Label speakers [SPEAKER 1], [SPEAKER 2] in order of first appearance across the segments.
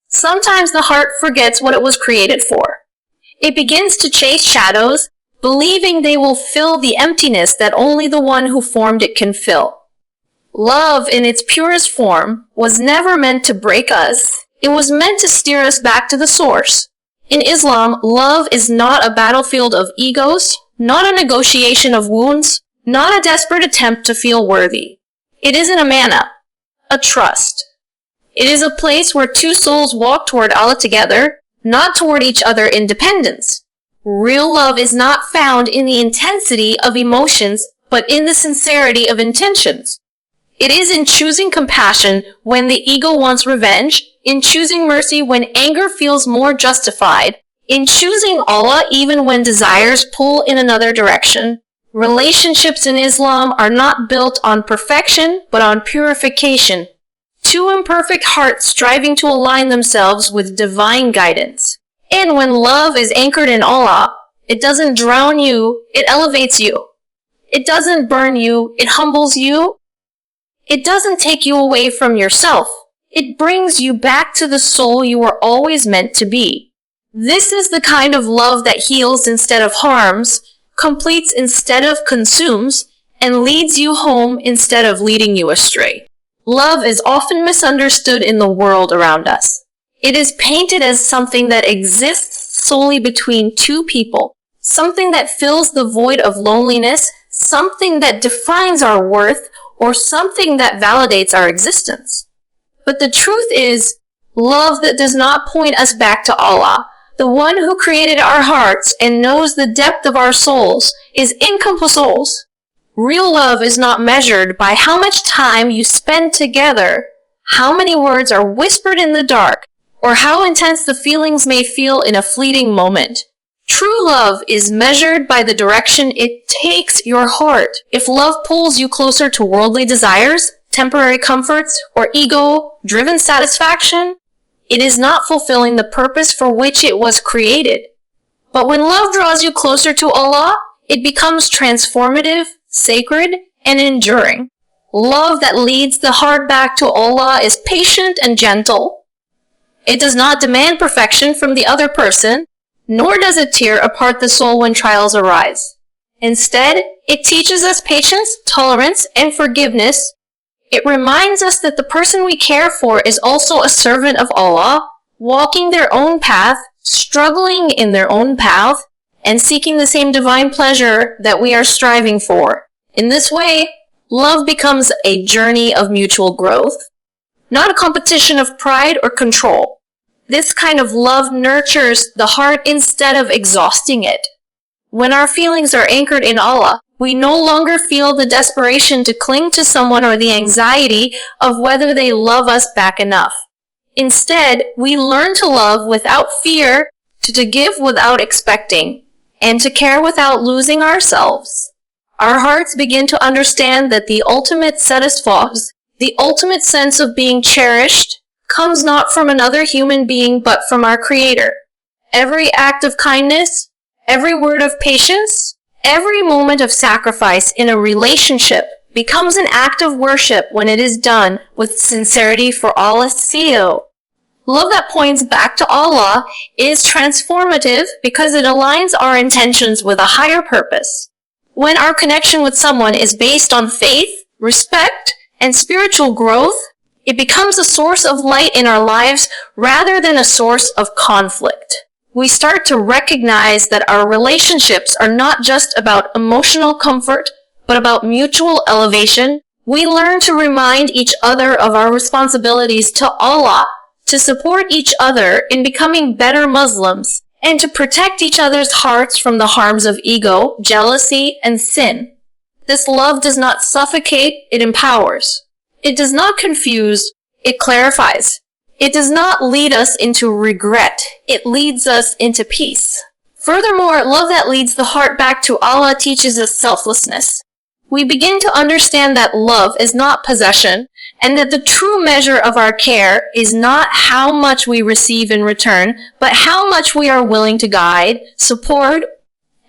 [SPEAKER 1] Sometimes the heart forgets what it was created for. It begins to chase shadows, believing they will fill the emptiness that only the one who formed it can fill. Love, in its purest form, was never meant to break us. It was meant to steer us back to the source. In Islam, love is not a battlefield of egos, not a negotiation of wounds, not a desperate attempt to feel worthy. It is an amana, a trust. It is a place where two souls walk toward Allah together, not toward each other in dependence. Real love is not found in the intensity of emotions, but in the sincerity of intentions. It is in choosing compassion when the ego wants revenge, in choosing mercy when anger feels more justified, in choosing Allah even when desires pull in another direction. Relationships in Islam are not built on perfection, but on purification. Two imperfect hearts striving to align themselves with divine guidance. And when love is anchored in Allah, it doesn't drown you, it elevates you. It doesn't burn you, it humbles you. It doesn't take you away from yourself. It brings you back to the soul you were always meant to be. This is the kind of love that heals instead of harms, completes instead of consumes, and leads you home instead of leading you astray. Love is often misunderstood in the world around us. It is painted as something that exists solely between two people, something that fills the void of loneliness, something that defines our worth, or something that validates our existence. But the truth is, love that does not point us back to Allah, the one who created our hearts and knows the depth of our souls, is incomplete souls. Real love is not measured by how much time you spend together, how many words are whispered in the dark, or how intense the feelings may feel in a fleeting moment. True love is measured by the direction it takes your heart. If love pulls you closer to worldly desires, temporary comforts, or ego-driven satisfaction, it is not fulfilling the purpose for which it was created. But when love draws you closer to Allah, it becomes transformative, sacred, and enduring. Love that leads the heart back to Allah is patient and gentle. It does not demand perfection from the other person, nor does it tear apart the soul when trials arise. Instead, it teaches us patience, tolerance, and forgiveness. It reminds us that the person we care for is also a servant of Allah, walking their own path, struggling in their own path, and seeking the same divine pleasure that we are striving for. In this way, love becomes a journey of mutual growth, not a competition of pride or control. This kind of love nurtures the heart instead of exhausting it. When our feelings are anchored in Allah, we no longer feel the desperation to cling to someone or the anxiety of whether they love us back enough. Instead, we learn to love without fear, to give without expecting, and to care without losing ourselves. Our hearts begin to understand that the ultimate satisfaction, the ultimate sense of being cherished, comes not from another human being but from our Creator. Every act of kindness, every word of patience, every moment of sacrifice in a relationship becomes an act of worship when it is done with sincerity for Allah's seal. Love that points back to Allah is transformative because it aligns our intentions with a higher purpose. When our connection with someone is based on faith, respect, and spiritual growth, it becomes a source of light in our lives rather than a source of conflict. We start to recognize that our relationships are not just about emotional comfort, but about mutual elevation. We learn to remind each other of our responsibilities to Allah, to support each other in becoming better Muslims, and to protect each other's hearts from the harms of ego, jealousy, and sin. This love does not suffocate, it empowers. It does not confuse, it clarifies. It does not lead us into regret, it leads us into peace. Furthermore, love that leads the heart back to Allah teaches us selflessness. We begin to understand that love is not possession, and that the true measure of our care is not how much we receive in return, but how much we are willing to guide, support,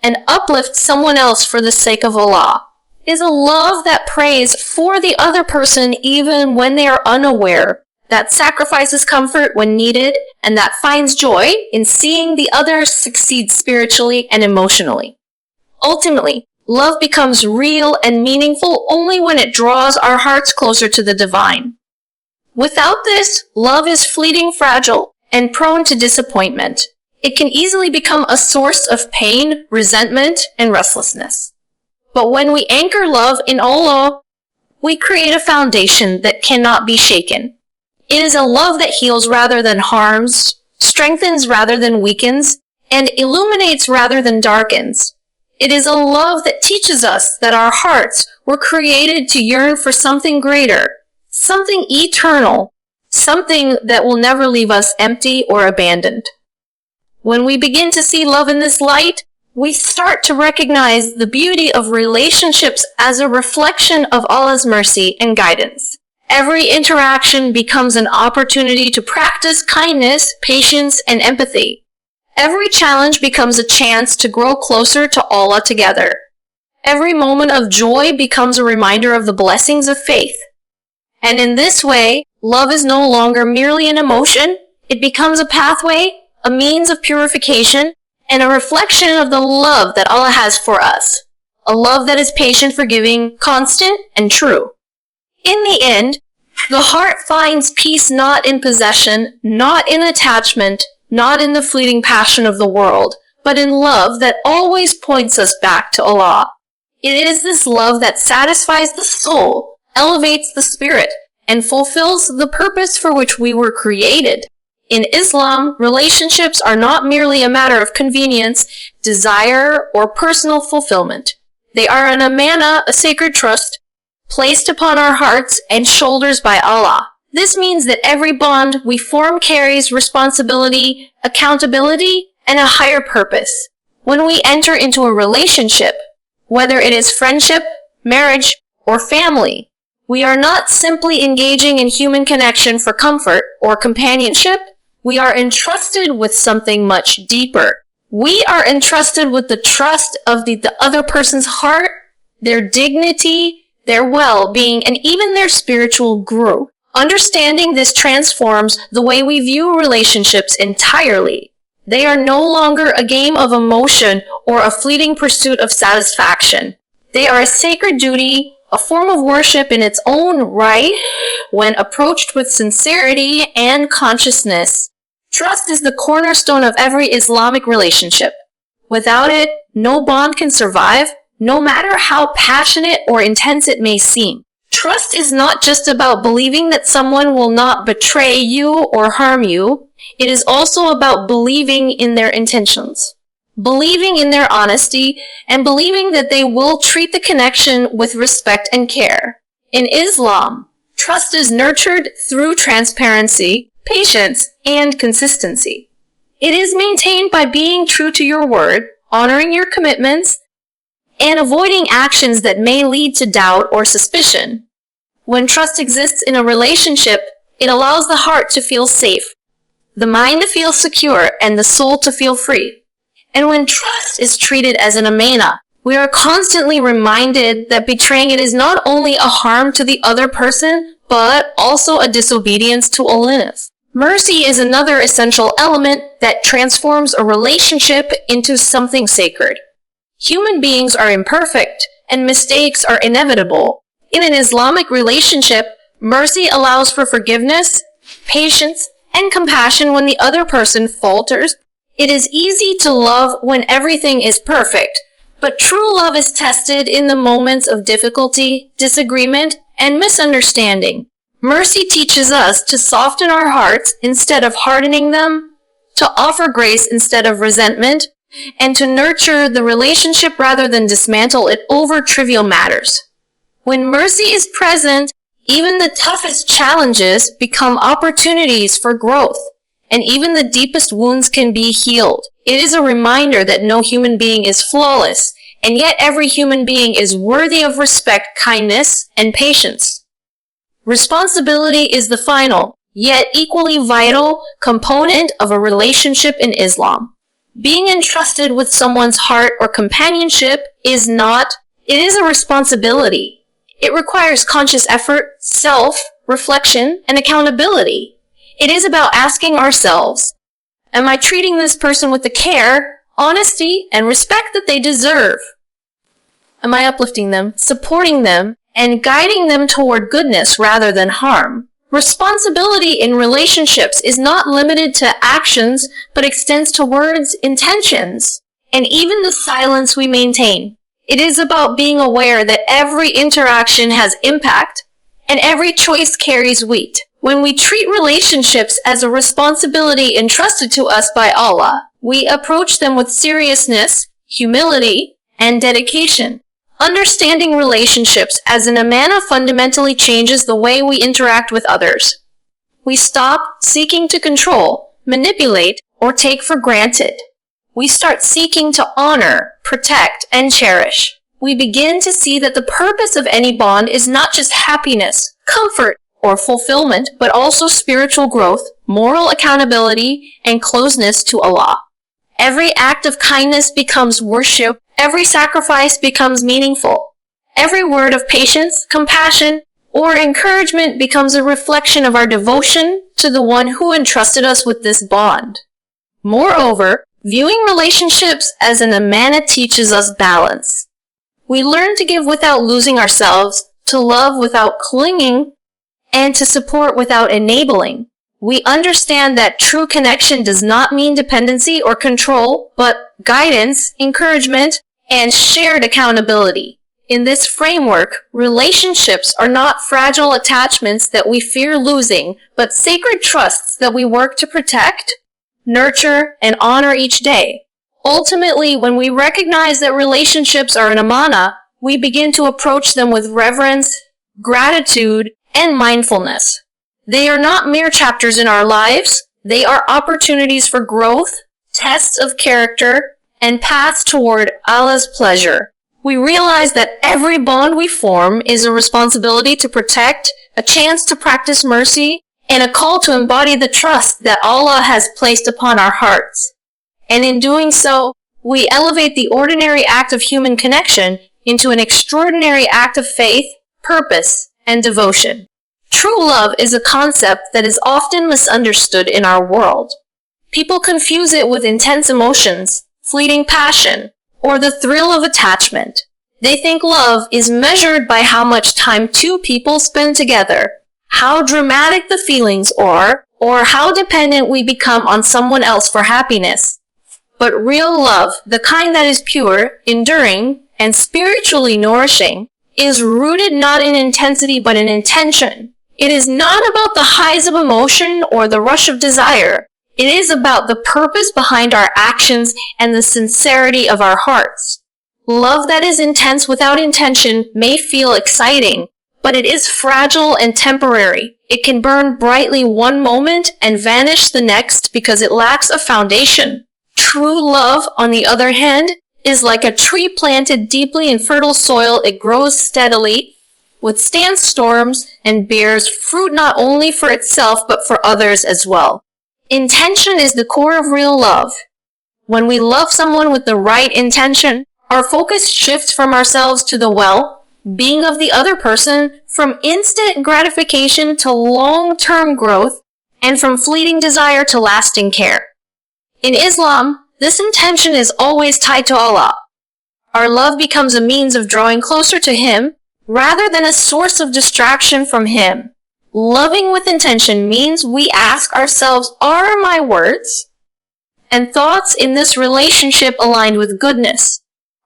[SPEAKER 1] and uplift someone else for the sake of Allah. It is a love that prays for the other person even when they are unaware, that sacrifices comfort when needed, and that finds joy in seeing the other succeed spiritually and emotionally. Ultimately, love becomes real and meaningful only when it draws our hearts closer to the divine. Without this, love is fleeting, fragile, and prone to disappointment. It can easily become a source of pain, resentment, and restlessness. But when we anchor love in Allah, we create a foundation that cannot be shaken. It is a love that heals rather than harms, strengthens rather than weakens, and illuminates rather than darkens. It is a love that teaches us that our hearts were created to yearn for something greater, something eternal, something that will never leave us empty or abandoned. When we begin to see love in this light, we start to recognize the beauty of relationships as a reflection of Allah's mercy and guidance. Every interaction becomes an opportunity to practice kindness, patience, and empathy. Every challenge becomes a chance to grow closer to Allah together. Every moment of joy becomes a reminder of the blessings of faith. And in this way, love is no longer merely an emotion. It becomes a pathway, a means of purification, and a reflection of the love that Allah has for us. A love that is patient, forgiving, constant, and true. In the end, the heart finds peace not in possession, not in attachment, not in the fleeting passion of the world, but in love that always points us back to Allah. It is this love that satisfies the soul, elevates the spirit, and fulfills the purpose for which we were created. In Islam, relationships are not merely a matter of convenience, desire, or personal fulfillment. They are an amana, a sacred trust, placed upon our hearts and shoulders by Allah. This means that every bond we form carries responsibility, accountability, and a higher purpose. When we enter into a relationship, whether it is friendship, marriage, or family, we are not simply engaging in human connection for comfort or companionship. We are entrusted with something much deeper. We are entrusted with the trust of the other person's heart, their dignity, their well-being, and even their spiritual growth. Understanding this transforms the way we view relationships entirely. They are no longer a game of emotion or a fleeting pursuit of satisfaction. They are a sacred duty, a form of worship in its own right, when approached with sincerity and consciousness. Trust is the cornerstone of every Islamic relationship. Without it, no bond can survive, no matter how passionate or intense it may seem. Trust is not just about believing that someone will not betray you or harm you. It is also about believing in their intentions, believing in their honesty, and believing that they will treat the connection with respect and care. In Islam, trust is nurtured through transparency, patience, and consistency. It is maintained by being true to your word, honoring your commitments, and avoiding actions that may lead to doubt or suspicion. When trust exists in a relationship, it allows the heart to feel safe, the mind to feel secure, and the soul to feel free. And when trust is treated as an amana, we are constantly reminded that betraying it is not only a harm to the other person, but also a disobedience to holiness. Mercy is another essential element that transforms a relationship into something sacred. Human beings are imperfect, and mistakes are inevitable. In an Islamic relationship, mercy allows for forgiveness, patience, and compassion when the other person falters. It is easy to love when everything is perfect, but true love is tested in the moments of difficulty, disagreement, and misunderstanding. Mercy teaches us to soften our hearts instead of hardening them, to offer grace instead of resentment, and to nurture the relationship rather than dismantle it over trivial matters. When mercy is present, even the toughest challenges become opportunities for growth, and even the deepest wounds can be healed. It is a reminder that no human being is flawless, and yet every human being is worthy of respect, kindness, and patience. Responsibility is the final, yet equally vital, component of a relationship in Islam. Being entrusted with someone's heart or companionship it is a responsibility. It requires conscious effort, reflection, and accountability. It is about asking ourselves, am I treating this person with the care, honesty, and respect that they deserve? Am I uplifting them, supporting them, and guiding them toward goodness rather than harm? Responsibility in relationships is not limited to actions, but extends to words, intentions, and even the silence we maintain. It is about being aware that every interaction has impact, and every choice carries weight. When we treat relationships as a responsibility entrusted to us by Allah, we approach them with seriousness, humility, and dedication. Understanding relationships as an amana fundamentally changes the way we interact with others. We stop seeking to control, manipulate, or take for granted. We start seeking to honor, protect, and cherish. We begin to see that the purpose of any bond is not just happiness, comfort, or fulfillment, but also spiritual growth, moral accountability, and closeness to Allah. Every act of kindness becomes worship. Every sacrifice becomes meaningful. Every word of patience, compassion, or encouragement becomes a reflection of our devotion to the one who entrusted us with this bond. Moreover, viewing relationships as an amana teaches us balance. We learn to give without losing ourselves, to love without clinging, and to support without enabling. We understand that true connection does not mean dependency or control, but guidance, encouragement, and shared accountability. In this framework, relationships are not fragile attachments that we fear losing, but sacred trusts that we work to protect, nurture, and honor each day. Ultimately, when we recognize that relationships are an amana, we begin to approach them with reverence, gratitude, and mindfulness. They are not mere chapters in our lives. They are opportunities for growth, tests of character, and paths toward Allah's pleasure. We realize that every bond we form is a responsibility to protect, a chance to practice mercy, and a call to embody the trust that Allah has placed upon our hearts. And in doing so, we elevate the ordinary act of human connection into an extraordinary act of faith, purpose, and devotion. True love is a concept that is often misunderstood in our world. People confuse it with intense emotions, fleeting passion, or the thrill of attachment. They think love is measured by how much time two people spend together, how dramatic the feelings are, or how dependent we become on someone else for happiness. But real love, the kind that is pure, enduring, and spiritually nourishing, is rooted not in intensity but in intention. It is not about the highs of emotion or the rush of desire. It is about the purpose behind our actions and the sincerity of our hearts. Love that is intense without intention may feel exciting, but it is fragile and temporary. It can burn brightly one moment and vanish the next because it lacks a foundation. True love, on the other hand, is like a tree planted deeply in fertile soil. It grows steadily, withstands storms, and bears fruit not only for itself but for others as well. Intention is the core of real love. When we love someone with the right intention, our focus shifts from ourselves to the well-being of the other person, from instant gratification to long-term growth, and from fleeting desire to lasting care. In Islam, this intention is always tied to Allah. Our love becomes a means of drawing closer to Him, rather than a source of distraction from Him. Loving with intention means we ask ourselves, are my words and thoughts in this relationship aligned with goodness?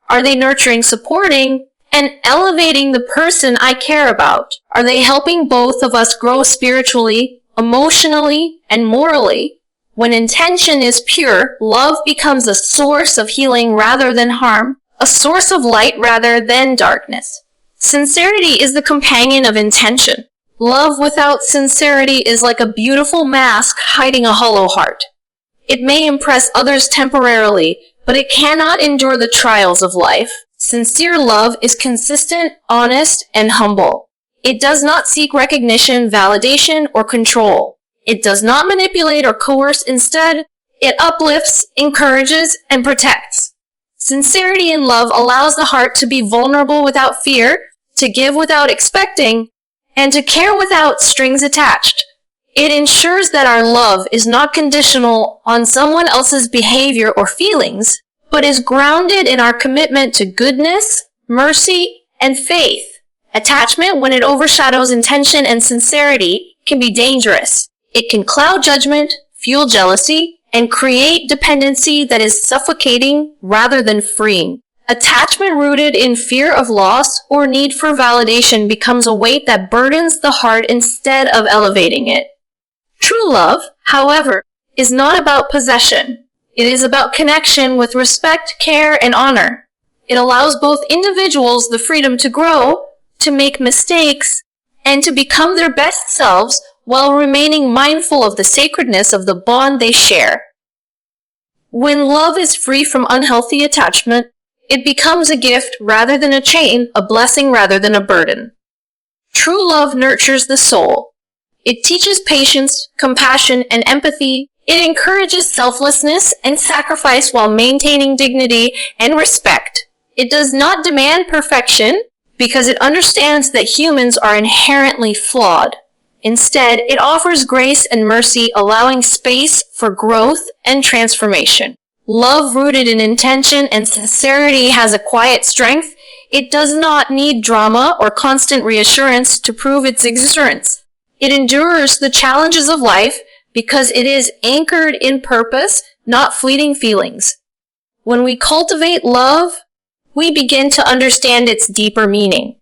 [SPEAKER 1] Are they nurturing, supporting, and elevating the person I care about? Are they helping both of us grow spiritually, emotionally, and morally? When intention is pure, love becomes a source of healing rather than harm, a source of light rather than darkness. Sincerity is the companion of intention. Love without sincerity is like a beautiful mask hiding a hollow heart. It may impress others temporarily, but it cannot endure the trials of life. Sincere love is consistent, honest, and humble. It does not seek recognition, validation, or control. It does not manipulate or coerce. Instead, it uplifts, encourages, and protects. Sincerity in love allows the heart to be vulnerable without fear, to give without expecting, and to care without strings attached. It ensures that our love is not conditional on someone else's behavior or feelings, but is grounded in our commitment to goodness, mercy, and faith. Attachment, when it overshadows intention and sincerity, can be dangerous. It can cloud judgment, fuel jealousy, and create dependency that is suffocating rather than freeing. Attachment rooted in fear of loss or need for validation becomes a weight that burdens the heart instead of elevating it. True love, however, is not about possession. It is about connection with respect, care, and honor. It allows both individuals the freedom to grow, to make mistakes, and to become their best selves while remaining mindful of the sacredness of the bond they share. When love is free from unhealthy attachment, it becomes a gift rather than a chain, a blessing rather than a burden. True love nurtures the soul. It teaches patience, compassion, and empathy. It encourages selflessness and sacrifice while maintaining dignity and respect. It does not demand perfection because it understands that humans are inherently flawed. Instead, it offers grace and mercy, allowing space for growth and transformation. Love rooted in intention and sincerity has a quiet strength. It does not need drama or constant reassurance to prove its existence. It endures the challenges of life because it is anchored in purpose, not fleeting feelings. When we cultivate love, we begin to understand its deeper meaning.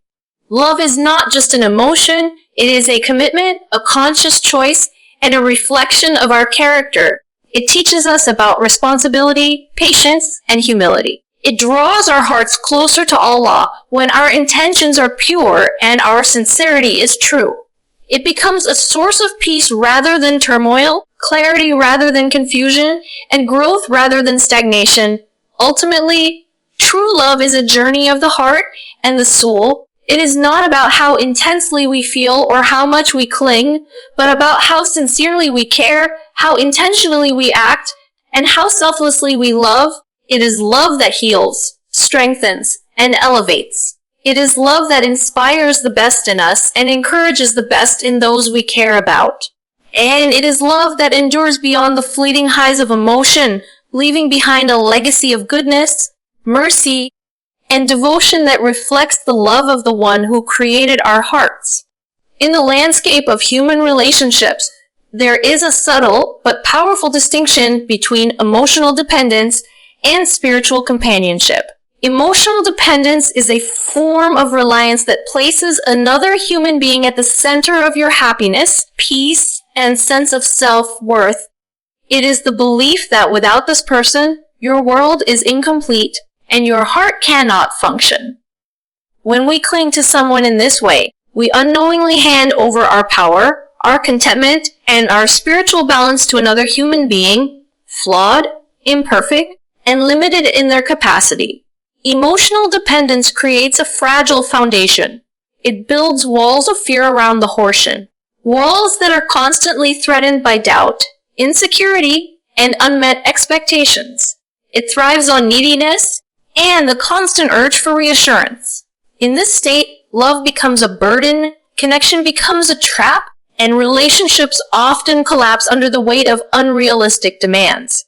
[SPEAKER 1] Love is not just an emotion, it is a commitment, a conscious choice, and a reflection of our character. It teaches us about responsibility, patience, and humility. It draws our hearts closer to Allah when our intentions are pure and our sincerity is true. It becomes a source of peace rather than turmoil, clarity rather than confusion, and growth rather than stagnation. Ultimately, true love is a journey of the heart and the soul. It is not about how intensely we feel or how much we cling, but about how sincerely we care, how intentionally we act, and how selflessly we love. It is love that heals, strengthens, and elevates. It is love that inspires the best in us and encourages the best in those we care about. And it is love that endures beyond the fleeting highs of emotion, leaving behind a legacy of goodness, mercy, and devotion that reflects the love of the one who created our hearts. In the landscape of human relationships, there is a subtle but powerful distinction between emotional dependence and spiritual companionship. Emotional dependence is a form of reliance that places another human being at the center of your happiness, peace, and sense of self-worth. It is the belief that without this person, your world is incomplete and your heart cannot function. When we cling to someone in this way, we unknowingly hand over our power, our contentment, and our spiritual balance to another human being, flawed, imperfect, and limited in their capacity. Emotional dependence creates a fragile foundation. It builds walls of fear around the person, walls that are constantly threatened by doubt, insecurity, and unmet expectations. It thrives on neediness and the constant urge for reassurance. In this state, love becomes a burden, connection becomes a trap, and relationships often collapse under the weight of unrealistic demands.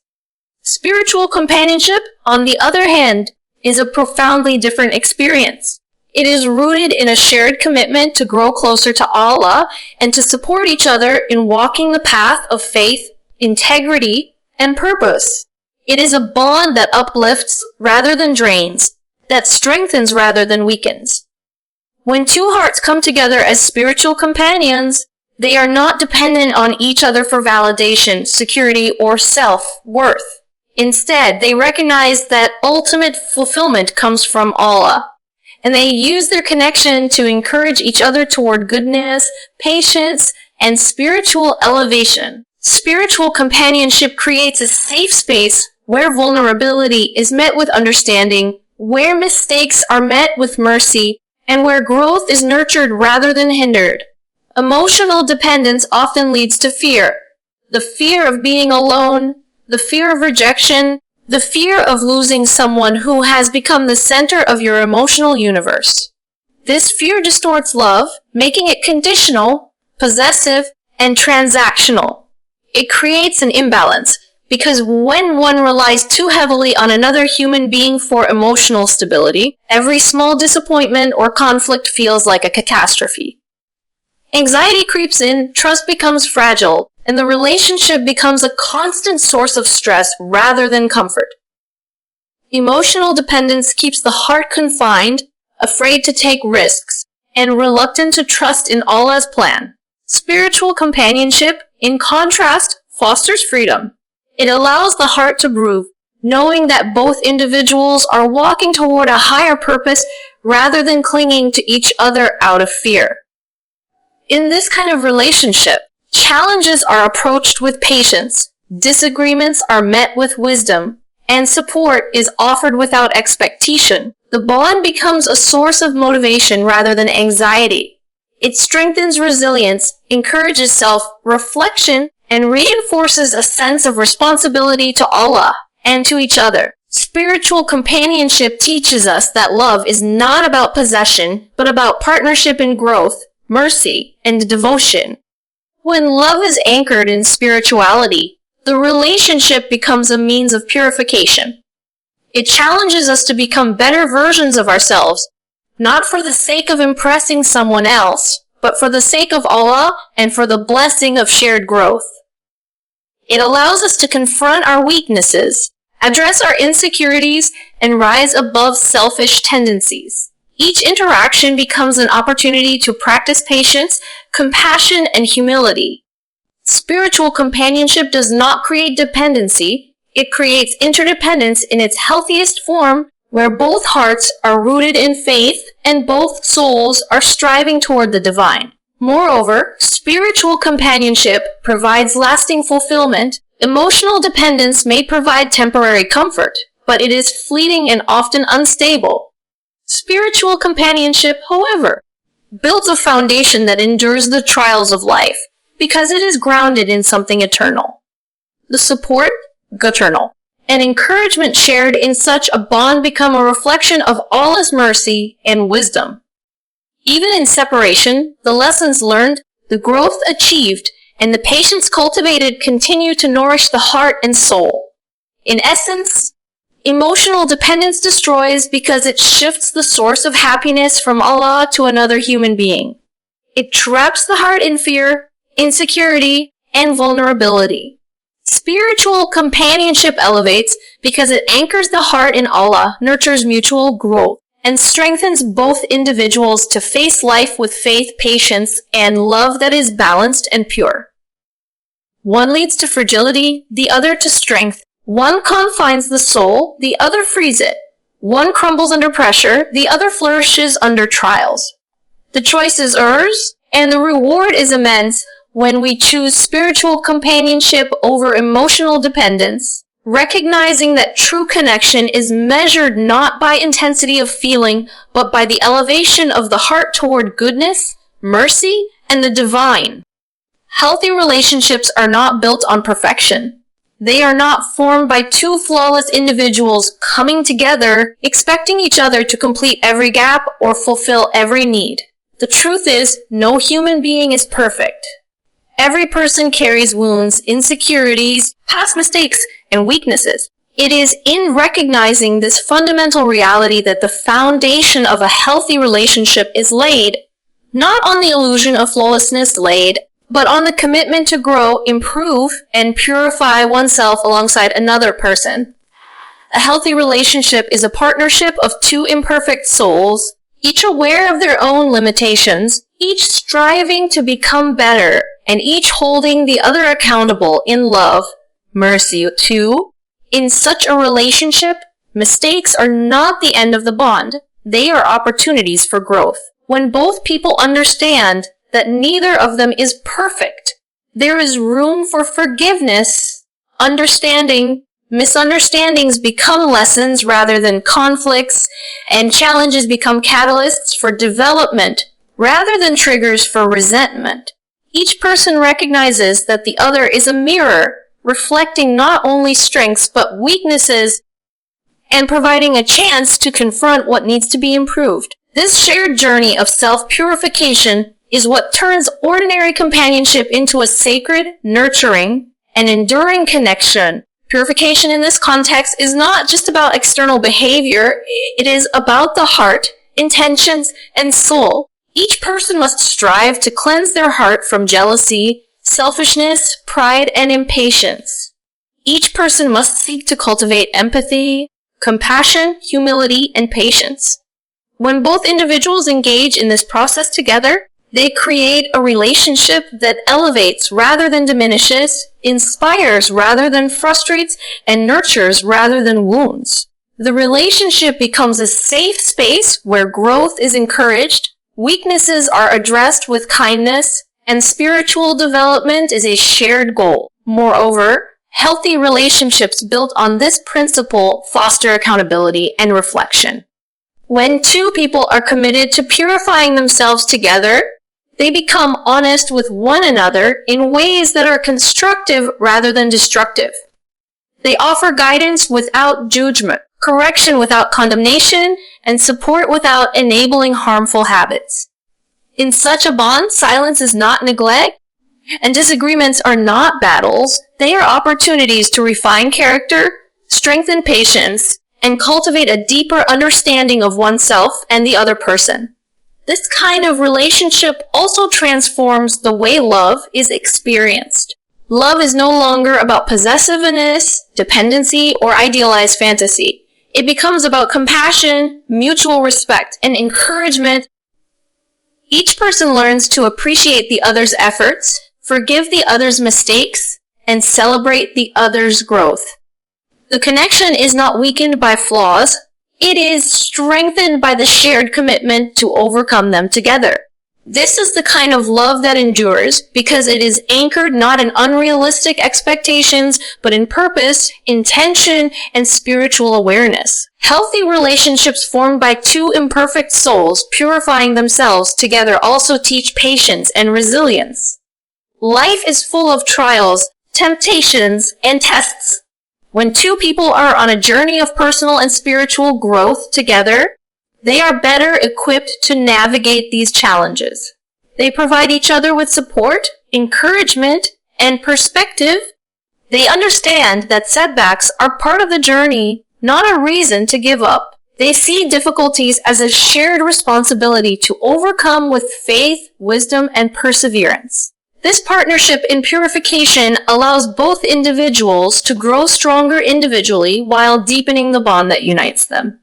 [SPEAKER 1] Spiritual companionship, on the other hand, is a profoundly different experience. It is rooted in a shared commitment to grow closer to Allah and to support each other in walking the path of faith, integrity, and purpose. It is a bond that uplifts rather than drains, that strengthens rather than weakens. When two hearts come together as spiritual companions, they are not dependent on each other for validation, security, or self-worth. Instead, they recognize that ultimate fulfillment comes from Allah, and they use their connection to encourage each other toward goodness, patience, and spiritual elevation. Spiritual companionship creates a safe space where vulnerability is met with understanding, where mistakes are met with mercy, and where growth is nurtured rather than hindered. Emotional dependence often leads to fear. The fear of being alone, the fear of rejection, the fear of losing someone who has become the center of your emotional universe. This fear distorts love, making it conditional, possessive, and transactional. It creates an imbalance, because when one relies too heavily on another human being for emotional stability, every small disappointment or conflict feels like a catastrophe. Anxiety creeps in, trust becomes fragile, and the relationship becomes a constant source of stress rather than comfort. Emotional dependence keeps the heart confined, afraid to take risks, and reluctant to trust in Allah's plan. Spiritual companionship, in contrast, fosters freedom. It allows the heart to breathe, knowing that both individuals are walking toward a higher purpose rather than clinging to each other out of fear. In this kind of relationship, challenges are approached with patience, disagreements are met with wisdom, and support is offered without expectation. The bond becomes a source of motivation rather than anxiety. It strengthens resilience, encourages self-reflection, and reinforces a sense of responsibility to Allah and to each other. Spiritual companionship teaches us that love is not about possession, but about partnership in growth, mercy, and devotion. When love is anchored in spirituality, the relationship becomes a means of purification. It challenges us to become better versions of ourselves, not for the sake of impressing someone else, but for the sake of Allah and for the blessing of shared growth. It allows us to confront our weaknesses, address our insecurities, and rise above selfish tendencies. Each interaction becomes an opportunity to practice patience, compassion, and humility. Spiritual companionship does not create dependency, it creates interdependence in its healthiest form, where both hearts are rooted in faith and both souls are striving toward the divine. Moreover, spiritual companionship provides lasting fulfillment. Emotional dependence may provide temporary comfort, but it is fleeting and often unstable. Spiritual companionship, however, builds a foundation that endures the trials of life, because it is grounded in something eternal. The support, eternal, and encouragement shared in such a bond become a reflection of Allah's mercy and wisdom. Even in separation, the lessons learned, the growth achieved, and the patience cultivated continue to nourish the heart and soul. In essence, emotional dependence destroys because it shifts the source of happiness from Allah to another human being. It traps the heart in fear, insecurity, and vulnerability. Spiritual companionship elevates because it anchors the heart in Allah, nurtures mutual growth, and strengthens both individuals to face life with faith, patience, and love that is balanced and pure. One leads to fragility, the other to strength. One confines the soul, the other frees it. One crumbles under pressure, the other flourishes under trials. The choice is ours, and the reward is immense when we choose spiritual companionship over emotional dependence, recognizing that true connection is measured not by intensity of feeling, but by the elevation of the heart toward goodness, mercy, and the divine. Healthy relationships are not built on perfection. They are not formed by two flawless individuals coming together, expecting each other to complete every gap or fulfill every need. The truth is, no human being is perfect. Every person carries wounds, insecurities, past mistakes, and weaknesses. It is in recognizing this fundamental reality that the foundation of a healthy relationship is laid, not on the illusion of flawlessness but on the commitment to grow, improve, and purify oneself alongside another person. A healthy relationship is a partnership of two imperfect souls, each aware of their own limitations, each striving to become better, and each holding the other accountable in love, mercy too. In such a relationship, mistakes are not the end of the bond. They are opportunities for growth. When both people understand that neither of them is perfect, there is room for forgiveness, understanding. Misunderstandings become lessons rather than conflicts, and challenges become catalysts for development rather than triggers for resentment. Each person recognizes that the other is a mirror, reflecting not only strengths but weaknesses, and providing a chance to confront what needs to be improved. This shared journey of self-purification is what turns ordinary companionship into a sacred, nurturing, and enduring connection. Purification in this context is not just about external behavior, it is about the heart, intentions, and soul. Each person must strive to cleanse their heart from jealousy, selfishness, pride, and impatience. Each person must seek to cultivate empathy, compassion, humility, and patience. When both individuals engage in this process together, they create a relationship that elevates rather than diminishes, inspires rather than frustrates, and nurtures rather than wounds. The relationship becomes a safe space where growth is encouraged, weaknesses are addressed with kindness, and spiritual development is a shared goal. Moreover, healthy relationships built on this principle foster accountability and reflection. When two people are committed to purifying themselves together, they become honest with one another in ways that are constructive rather than destructive. They offer guidance without judgment, correction without condemnation, and support without enabling harmful habits. In such a bond, silence is not neglect, and disagreements are not battles. They are opportunities to refine character, strengthen patience, and cultivate a deeper understanding of oneself and the other person. This kind of relationship also transforms the way love is experienced. Love is no longer about possessiveness, dependency, or idealized fantasy. It becomes about compassion, mutual respect, and encouragement. Each person learns to appreciate the other's efforts, forgive the other's mistakes, and celebrate the other's growth. The connection is not weakened by flaws. It is strengthened by the shared commitment to overcome them together. This is the kind of love that endures because it is anchored not in unrealistic expectations, but in purpose, intention, and spiritual awareness. Healthy relationships formed by two imperfect souls purifying themselves together also teach patience and resilience. Life is full of trials, temptations, and tests. When two people are on a journey of personal and spiritual growth together, they are better equipped to navigate these challenges. They provide each other with support, encouragement, and perspective. They understand that setbacks are part of the journey, not a reason to give up. They see difficulties as a shared responsibility to overcome with faith, wisdom, and perseverance. This partnership in purification allows both individuals to grow stronger individually while deepening the bond that unites them.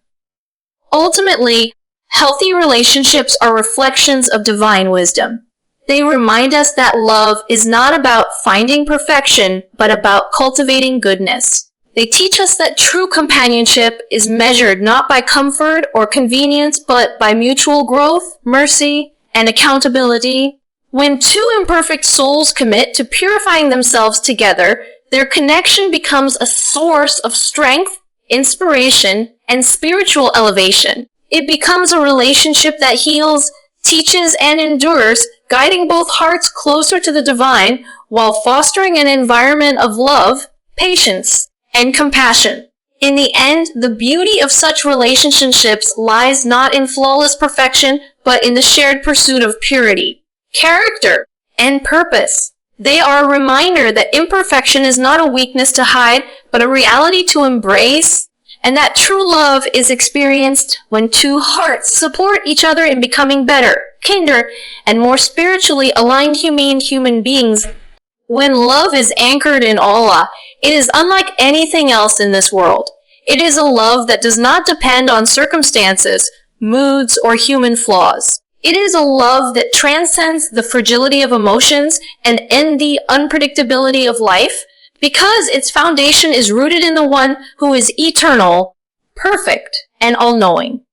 [SPEAKER 1] Ultimately, healthy relationships are reflections of divine wisdom. They remind us that love is not about finding perfection, but about cultivating goodness. They teach us that true companionship is measured not by comfort or convenience, but by mutual growth, mercy, and accountability. When two imperfect souls commit to purifying themselves together, their connection becomes a source of strength, inspiration, and spiritual elevation. It becomes a relationship that heals, teaches, and endures, guiding both hearts closer to the divine while fostering an environment of love, patience, and compassion. In the end, the beauty of such relationships lies not in flawless perfection, but in the shared pursuit of purity, character, and purpose. They are a reminder that imperfection is not a weakness to hide, but a reality to embrace, and that true love is experienced when two hearts support each other in becoming better, kinder, and more spiritually aligned humane human beings. When love is anchored in Allah, it is unlike anything else in this world. It is a love that does not depend on circumstances, moods, or human flaws. It is a love that transcends the fragility of emotions and the unpredictability of life, because its foundation is rooted in the one who is eternal, perfect, and all-knowing.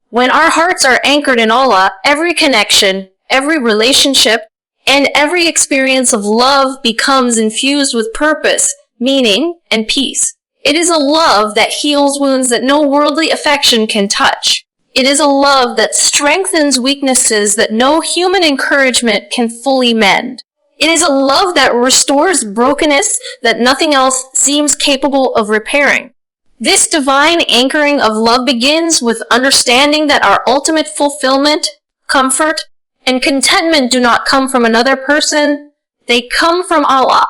[SPEAKER 1] When our hearts are anchored in Allah, every connection, every relationship, and every experience of love becomes infused with purpose, meaning, and peace. It is a love that heals wounds that no worldly affection can touch. It is a love that strengthens weaknesses that no human encouragement can fully mend. It is a love that restores brokenness that nothing else seems capable of repairing. This divine anchoring of love begins with understanding that our ultimate fulfillment, comfort, and contentment do not come from another person, they come from Allah.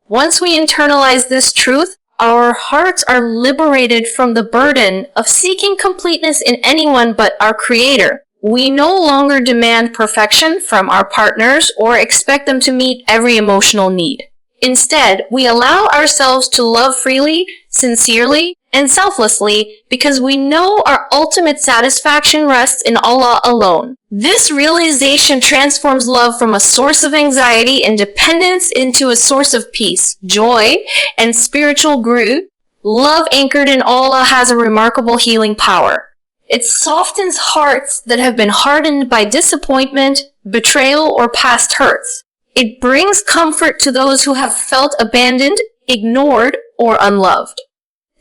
[SPEAKER 1] Once we internalize this truth, our hearts are liberated from the burden of seeking completeness in anyone but our Creator. We no longer demand perfection from our partners or expect them to meet every emotional need. Instead, we allow ourselves to love freely, sincerely, and selflessly because we know our ultimate satisfaction rests in Allah alone. This realization transforms love from a source of anxiety and dependence into a source of peace, joy, and spiritual growth. Love anchored in Allah has a remarkable healing power. It softens hearts that have been hardened by disappointment, betrayal, or past hurts. It brings comfort to those who have felt abandoned, ignored, or unloved.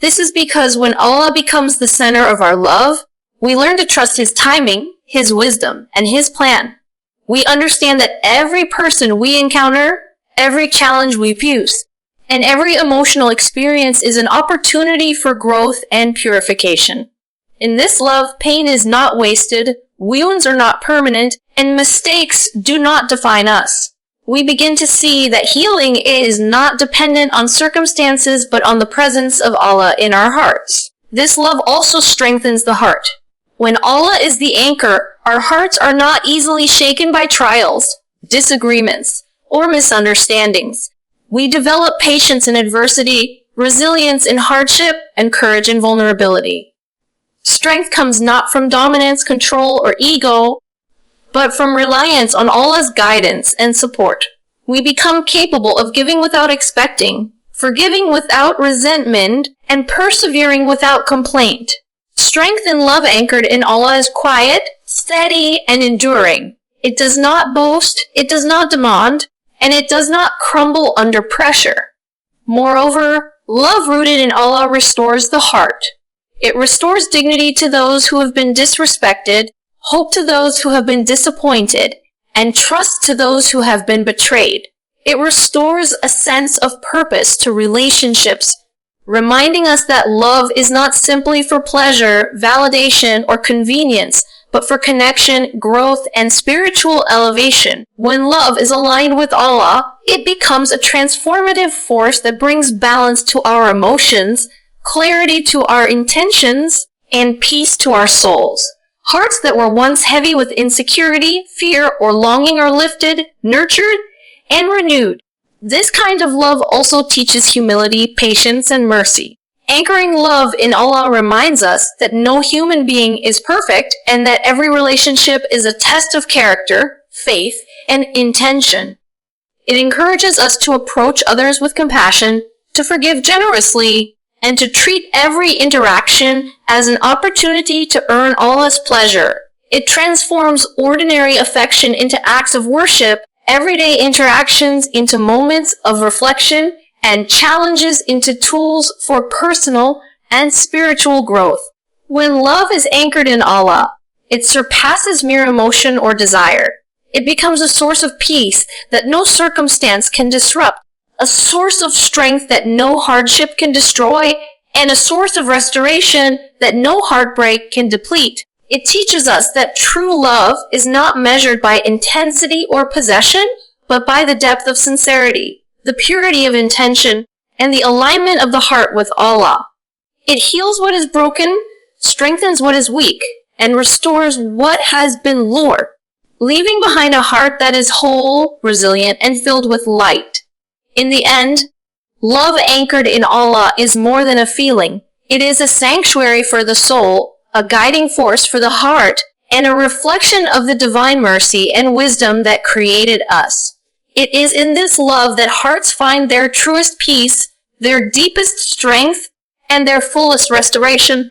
[SPEAKER 1] This is because when Allah becomes the center of our love, we learn to trust His timing, His wisdom, and His plan. We understand that every person we encounter, every challenge we face, and every emotional experience is an opportunity for growth and purification. In this love, pain is not wasted, wounds are not permanent, and mistakes do not define us. We begin to see that healing is not dependent on circumstances but on the presence of Allah in our hearts. This love also strengthens the heart. When Allah is the anchor, our hearts are not easily shaken by trials, disagreements, or misunderstandings. We develop patience in adversity, resilience in hardship, and courage in vulnerability. Strength comes not from dominance, control, or ego, but from reliance on Allah's guidance and support. We become capable of giving without expecting, forgiving without resentment, and persevering without complaint. Strength and love anchored in Allah is quiet, steady, and enduring. It does not boast, it does not demand, and it does not crumble under pressure. Moreover, love rooted in Allah restores the heart. It restores dignity to those who have been disrespected, hope to those who have been disappointed, and trust to those who have been betrayed. It restores a sense of purpose to relationships, reminding us that love is not simply for pleasure, validation, or convenience, but for connection, growth, and spiritual elevation. When love is aligned with Allah, it becomes a transformative force that brings balance to our emotions, clarity to our intentions, and peace to our souls. Hearts that were once heavy with insecurity, fear, or longing are lifted, nurtured, and renewed. This kind of love also teaches humility, patience, and mercy. Anchoring love in Allah reminds us that no human being is perfect and that every relationship is a test of character, faith, and intention. It encourages us to approach others with compassion, to forgive generously, and to treat every interaction as an opportunity to earn Allah's pleasure. It transforms ordinary affection into acts of worship, everyday interactions into moments of reflection, and challenges into tools for personal and spiritual growth. When love is anchored in Allah, it surpasses mere emotion or desire. It becomes a source of peace that no circumstance can disrupt, a source of strength that no hardship can destroy, and a source of restoration that no heartbreak can deplete. It teaches us that true love is not measured by intensity or possession, but by the depth of sincerity, the purity of intention, and the alignment of the heart with Allah. It heals what is broken, strengthens what is weak, and restores what has been lowered, leaving behind a heart that is whole, resilient, and filled with light. In the end, love anchored in Allah is more than a feeling. It is a sanctuary for the soul, a guiding force for the heart, and a reflection of the divine mercy and wisdom that created us. It is in this love that hearts find their truest peace, their deepest strength, and their fullest restoration.